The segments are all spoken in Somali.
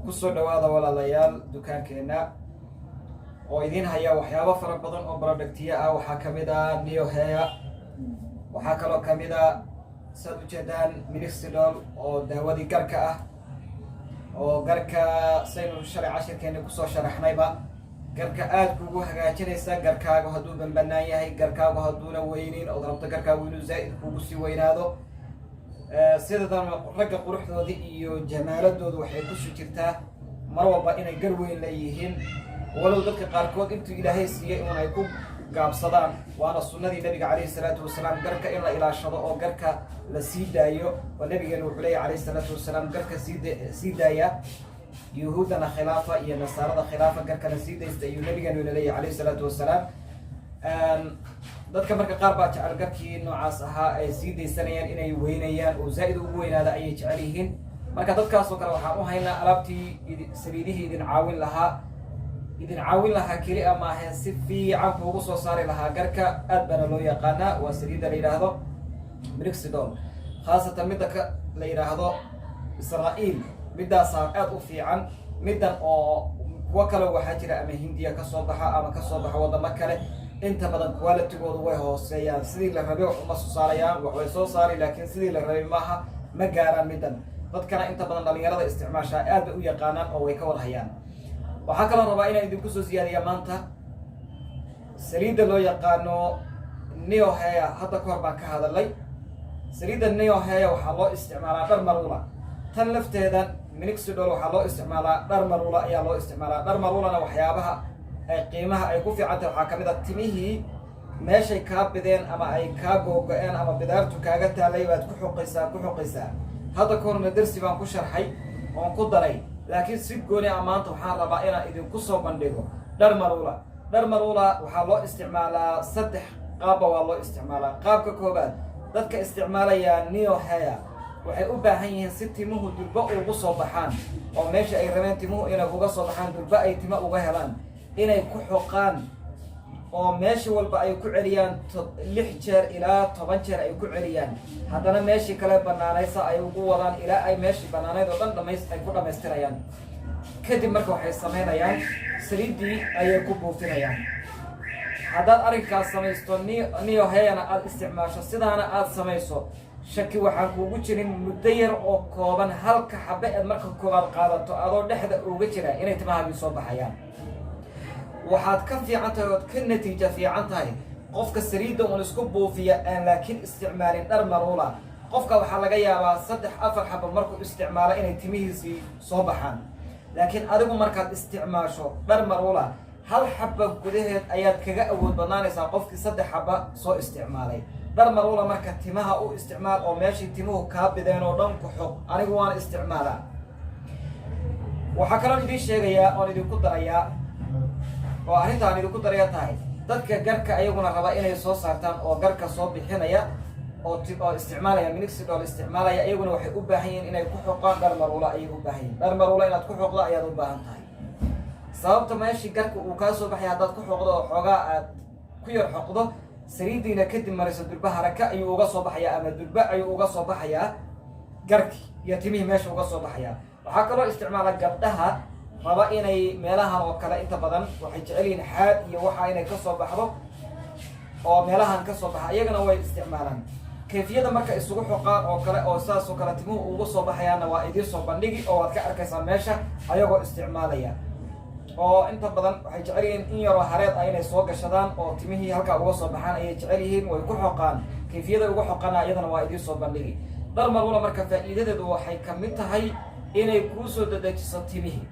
kusoo dhawaada walaalayaal dukaankeena oo idin haya waxyaabo fara badan oo productiya ah. waxaa kamid ah Neo Hair, waxaa kaloo kamid ah sad u jeedaan Minoxidil oo daawadii garka ah oo garka saynu shalay cashirkeena kusoo sharaxnayba. garka aad kugu hagaajinaysa garkaaga hadduu banbanaan yahay, garkaaga hadduuna weynin oo rabto garkaagu inuu zaa'id kugu sii weynaado. sidadan ragga quruxdoodii iyo jamaaladoodu waxay ku soo jirtaa mar walba inay gar weyn leeyihiin, walow dadka qaarkood intuu ilaahay siiyey in ay ku gaabsadaan. waana sunnadii nabiga calayhi salaatu wasalaam garka in la ilaashado oo garka la sii daayo. oo nabigeena wuxuu leeyahay calayhi salaatu wasalaam garka sii daaya yuhuudana khilaafa iyo nasaarada khilaafa, garkana sii daysta ayuu nabigeena leeyahay calayhi salaatu wasalaam. dadka marka qaar baa jecel garkii noocaas ahaa ay sii daysanayaan inay weynayaan oo zaa'id ugu weynaada ayay jecel yihiin. marka dadkaasoo kale waxaan u haynaa alaabtii saliidihii idin caawin lahaa keli a maahayn, si fiican kuugu soo saari lahaa garka. aad baana loo yaqaanaa, waa saliidda la yidhaahdo Minoxidil, khaasatan midda la yidhaahdo Israa'iil. middaasaa aad u fiican. middan oo kuwo kale waxaa jira ama Hindiya kasoo baxa ama kasoo baxa wadamo kale, inta badan qualitigoodu way hooseeyaan. sidii la rabay wax uma soo saarayaan, wax way soo saari laakiin sidii la rabay maaha, ma gaaraan middan. dadkana inta badan dhalinyarada isticmaashaa aad bay u yaqaanaan oo way ka wada hayaan. waxaa kaloo rabaa inaan idinku soo siyaadiya maanta saliidda loo yaqaano Neo Hair. hadda ka hor baan ka hadalay. saliidda Neo Hair waxaa loo isticmaalaa dhar marula. tan lafteeda Minoxidil waxaa loo isticmaalaa dhar marula ayaa loo isticmaalaa. dhar marulana waxyaabaha ay qiimaha ay ku fiicantahay waxaa kamid a timihii meeshay kaa bideen ama ay kaa googo-een ama bidaartu kaaga taalay baad ku xoqaysaa. hadda ka horna darsi baan ku sharxay oon ku daray, laakiin si gooni a maanta waxaan rabaa inaan idinku soo bandhigo dhar marula. dhar marula waxaa loo isticmaalaa 3 qaabba waa loo isticmaalaa. qaabka koobaad, dadka isticmaalaya Neo Hair waxay u baahan yihiin si timuhu durba ugu soo baxaan, oo meesha ay rabeen timuhu inay uga soo baxaan durba ay timo uga helaan, inay ku xoqaan oo meesha walba ay ku celiyaan 6 jeer ilaa 10 jeer ay ku celiyaan. haddana meeshii kale banaanaysa ay ugu wadaan ilaa ay meeshii banaaneyd oo dhan ay ku dhammaystirayaan. kadib marka waxay samaynayaan saliiddii ayay ku buufinayaan. haddaad arrinkaas samaysto Neo Hairna aad isticmaasho, sidaana aad samayso, shaki waxaan kuugu jirin muddo yar oo kooban, halka xabe aad marka koobaad qaadato adoo dhexda uga jira inay timahaagii soo baxayaan. waxaad ka fiican tahay ood ka natiijo fiican tahay qofka saliidda uun isku buufiya aan laakiin isticmaalin dhar marula. qofka waxaa laga yaabaa 3-4 xabo markuu isticmaalo inay timihiisii soo baxaan, laakiin adigu markaad isticmaasho dhar marula, hal xaba gudaheed ayaad kaga awood badnaanaysaa qofkii 3 xaba soo isticmaalay. dhar marula marka timaha u isticmaal oo meeshii timuhu kaa bideen oo dhan ku xoq. anigu waan isticmaalaa. waxaa kaloo idiin sheegayaa oon idinku darayaa oo arrintaan idinku daraya tahay dadka garka ayaguna raba inay soo saartaan oo garka soo bixinaya oo isticmaalaya Minoxidil isticmaalaya, iyaguna waxay u baahan yihiin inay ku xoqaan dhar marula. ayay u baahan yihiin dhar marula inaad ku xoqdo ayaad u baahan tahay. sababta meeshii garka uu kaa soo baxay haddaad ku xoqdo oo xoogaa aad ku yar xoqdo, saliiddiina kadib mariso, durba haraka ayuu uga soo baxayaa ama durba ayuu uga soo baxayaa garkii iyo timihii meesha uga soo baxayaa. waxaa kaloo isticmaala gabdhaha raba inay meelahan oo kale inta badan waxay jecel yihiin xaad iyo waxa inay ka soo baxdo oo meelahan ka soo baxa, iyagana way isticmaalaan. kayfiyada marka isugu xoqaan oo kale oo saas oo kale timuhu ugu soo baxayaana waa idiin soo bandhigi oo waad ka arkaysaa meesha ayagoo isticmaalaya. oo inta badan waxay jecel yihiin in yaroo hareed ah inay soo gashadaan oo timihii halkaa uga soo baxaan ayay jecel yihiin, way ku xoqaan. kayfiyada ugu xoqaana iyadana waa idiin soo bandhigi. dhar marula marka faa'iidadeedu waxay ka mid tahay inay kuu soo dedejiso timihii.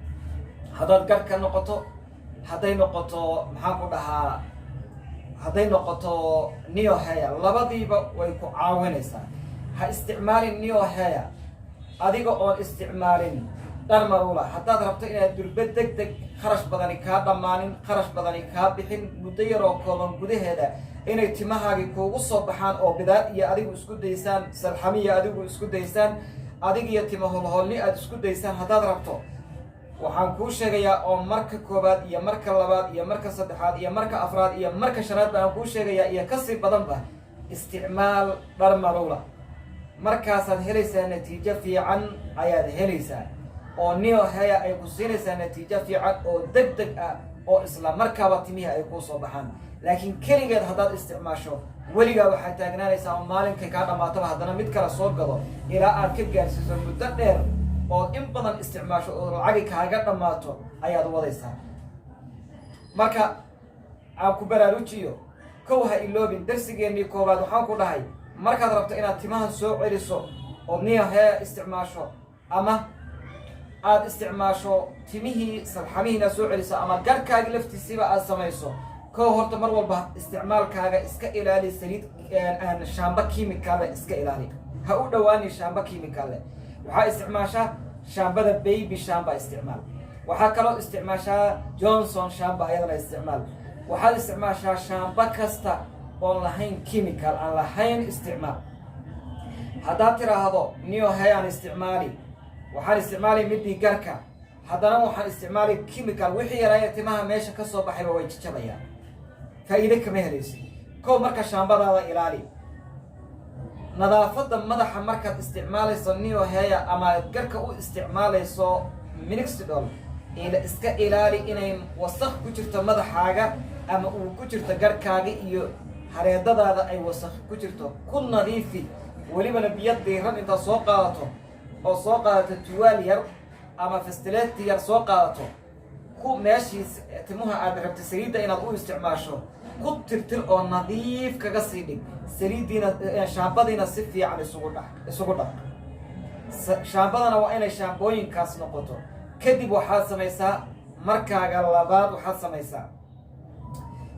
haddaad garka noqoto, hadday noqoto Neo Hair, labadiiba way ku caawinaysaa. ha isticmaalin Neo Hair adiga oon isticmaalin dhar marula. haddaad rabto inaad durba degdeg kharash badani kaa dhammaanin, kharash badani kaa bixin, muddo yaroo kooban gudaheeda inay timahaagii kuugu soo baxaan oo bidaad iyo adigu isku daysaan, salxamiya adigu isku daysaan, adig iyo timo holholni aad isku daysaan haddaad rabto, waxaan kuu sheegayaa oo marka koobaad iyo marka labaad iyo marka saddexaad iyo marka afraad iyo marka shanaad baan kuu sheegayaa iyo kasii badanba isticmaal dhar marula. markaasaad helaysaa natiijo fiican ayaad helaysaa. oo Neo Hair ay ku siinaysaa natiijo fiican oo degdeg ah oo isla markaaba timihi ay ku soo baxaan. laakiin kaligeed haddaad isticmaasho weligaa waxaad taagnaanaysaa oo maalinkay kaa dhammaataba haddana mid kale soo gado ilaa aad ka gaarsiiso muddo dheer oo in badan isticmaasho oo lacagi kaaga dhammaato ayaad wadaysaa. marka aan ku baraarujiyo kow ha iloobin darsigeennii koowaad waxaan ku dhahay markaad rabto inaad timaha soo celiso oo Neo Hair isticmaasho ama aad isticmaasho timihii salxamihiina soo celiso ama garkaaga laftiisiiba aad samayso kow horta mar walba isticmaalkaaga iska ilaali saliid aan shaamba kiimikaale iska ilaali. ha u dhawaani shaamba kiimikaale. waxaa isticmaashaa shaambada baby shaamba isticmaal. waxaa kaloo isticmaashaa Johnson shaamba ayadana isticmaal. waxaad isticmaashaa shaamba kasta oon lahayn kiimikaal aan lahayn isticmaal. haddaad tiraahdo Neo Hair aan isticmaali waxaan isticmaali midii garka haddana waxaan isticmaali kiimikaal wixii yaraaya timaha meesha ka soo baxayba way jajabayaan faa'iido kama helaysid. kow marka shaambadaada ilaali. nadaafadda madaxa markaad isticmaalayso Neo Hair ama garka u isticmaalayso minoxidil iska ilaali inay wasakh ku jirto madaxaaga ama uu ku jirto garkaaga iyo hareedadaada ay wasakh ku jirto. ku nadiifi welibana biyo diiran intaad soo qaadato oo soo qaadato tuwaal yar ama fastileeti yar soo qaadato ku meeshiis timuha aad rabto saliidda inaad u isticmaasho ku tirtir oo nadiif kaga sii dhig. saliiddiina shaambadiina si fiican isugu dhaq. shaambadana waa inay shaambooyinkaas noqoto. kadib waxaad samaysaa markaaga labaad waxaad samaysaa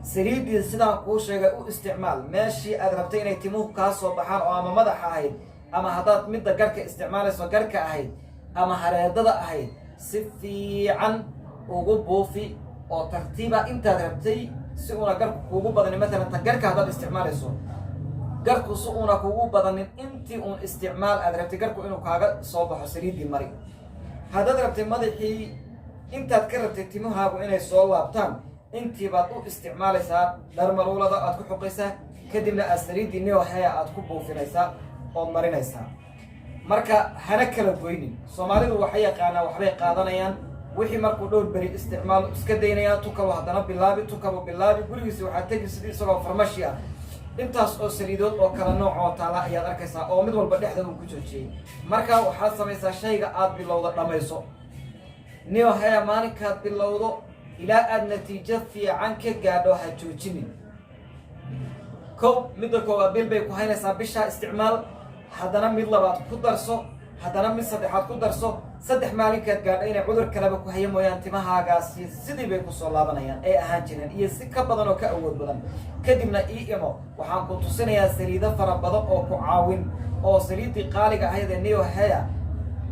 saliiddii sidaan kuu sheegay u isticmaal meeshii aad rabtay inay timuhu kaa soo baxaan oo ama madaxa ahayd ama haddaad midda garka isticmaalayso garka ahayd ama hareedada ahayd si fiican ugu buufi oo tartiiba intaad rabtay si una garku kuugu badanin. matalan tan garka haddaad isticmaalayso garku si una kuugu badanin intii uun isticmaal aad rabtay garku inuu kaaga soo baxo saliiddii mari. haddaad rabtay madaxii intaad ka rabtay timahaagu inay soo laabtaan intii baad u isticmaalaysaa dharmaruulada aad ku xoqaysaa kadibna aad saliiddii Neo Hair aad ku buufinaysaa ood marinaysaa. marka hana kala goynin. soomaalidu waxay yaqaanaa waxbay qaadanayaan wixii markuu dhowr beri isticmaal iska daynayaan tukabo haddana bilaabi gurigiisi waxaad tegi sidii isagoo farmashi ah intaas oo saliidood oo kala nooc oo taala ayaad arkaysaa oo mid walba dhexda uu ku joojiyey. marka waxaad samaysaa shayga aad bilowda dhammayso. Neo Hair maalinkaad bilowdo ilaa aad natiijo fiican ka gaadho ha joojinin. kow midda koowaad bil bay ku haynaysaa bishaa isticmaal haddana mid labaad ku darso haddana mid saddexaad ku darso. 3 maalinkaad gaadho inay cudur kaleba ku haya mooyaan timahaagaasi sidii bay kusoo laabanayaan ay ahaan jireen iyo si ka badan oo ka awood badan. kadibna ii imo waxaan ku tusinayaa saliido fara badan oo ku caawin oo saliiddii qaaliga ahayd ee Neo Hair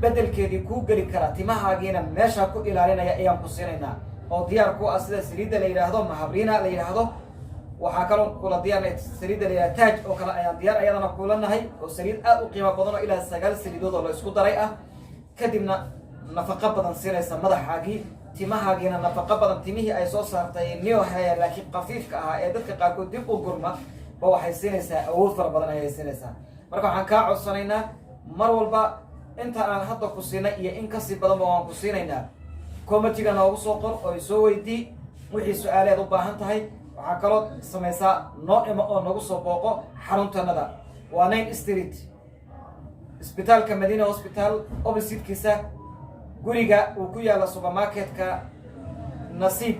beddelkeedii kuu geli kara timahaagiina meesha ku ilaalinaya ayaan ku siinaynaa oo diyaar ku ah sida saliidda la yidhaahdo mahabriina la yidhaahdo. waxaa kaloo kula diyaarnay saliidda la yidhahdo taaj oo kale ayaan diyaar ayadana kula nahay oo saliid aad u qiimo badan oo ilaa 9 saliidood oo la isku daray ah. kadibna nafaqo badan siinaysa madaxaagii timahaagiina nafaqo badan timihii ay soo saartay Neo Hair laakiin qafiifka ahaa ee dadka qaarkood dib u gurma ba waxay siinaysaa awood fara badan ayay siinaysaa. marka waxaan kaa codsanaynaa mar walba inta aan hadda ku siinay iyo in kasii badanba waan ku siinaynaa. commentiga noogu soo qor oo soo weydii wixii su'aaleed u baahan tahay. waxaa kaloo samaysaa noo imo oo nagu soo booqo xaruntanada waa 9 Street isbitaalka Madiina Hospital opposite-kiisa guriga uu ku yaala supermarketka Nasiib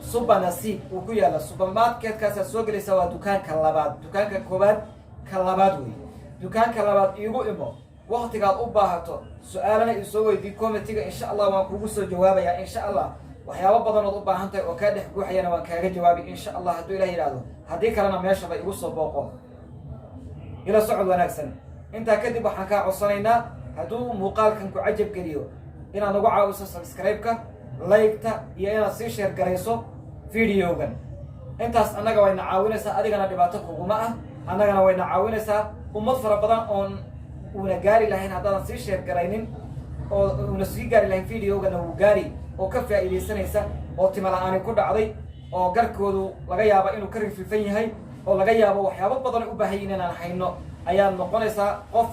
Super Nasiib uu ku yaala supermarketkaas soo galaysa waa dukaanka labaad. dukaanka koobaad ka labaad weey. dukaanka labaad iigu imo waqtigaad u baahato su'aalana i soo weydii commentiga insha Allah waan kugu soo jawaabayaa insha Allah. waxyaabo badan oo u baahan tahay oo ka dhex guuxayana waan kaaga jawaabi insha Allah hadduu Ilaahay yiraahdo. haddii kalena meesha bay igu soo booqo ila socod wanaagsan. intaa kadib waxaan kaa codsanaynaa hadduu muuqaalkan ku cajab geliyo inaad nagu caawiso subscribe-ka like-ta iyo inaad sii share garayso videogan. intaas annaga wayna caawinaysaa adigana dhibaato kuguma ah annagana wayna caawinaysaa ummad fara badan oon una gaari lahayn haddaadan sii share garaynin oo una sii gaari lahayn videogana wuu gaari oo ka faa'iidaysanaysa oo tima la'aani ku dhacday oo garkoodu laga yaabo inuu ka rifrifan yahay oo laga yaabo waxyaabo badan u baahan yihiin inaan hayno ayaad noqonaysaa qof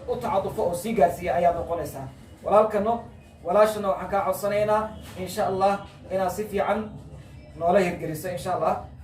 u tacadufo oo sii gaarsiiya ayaad noqonaysaa. walaalkano walaashana waxaan kaa codsanaynaa insha allah inaad si fiican noola hirgeliso insha allah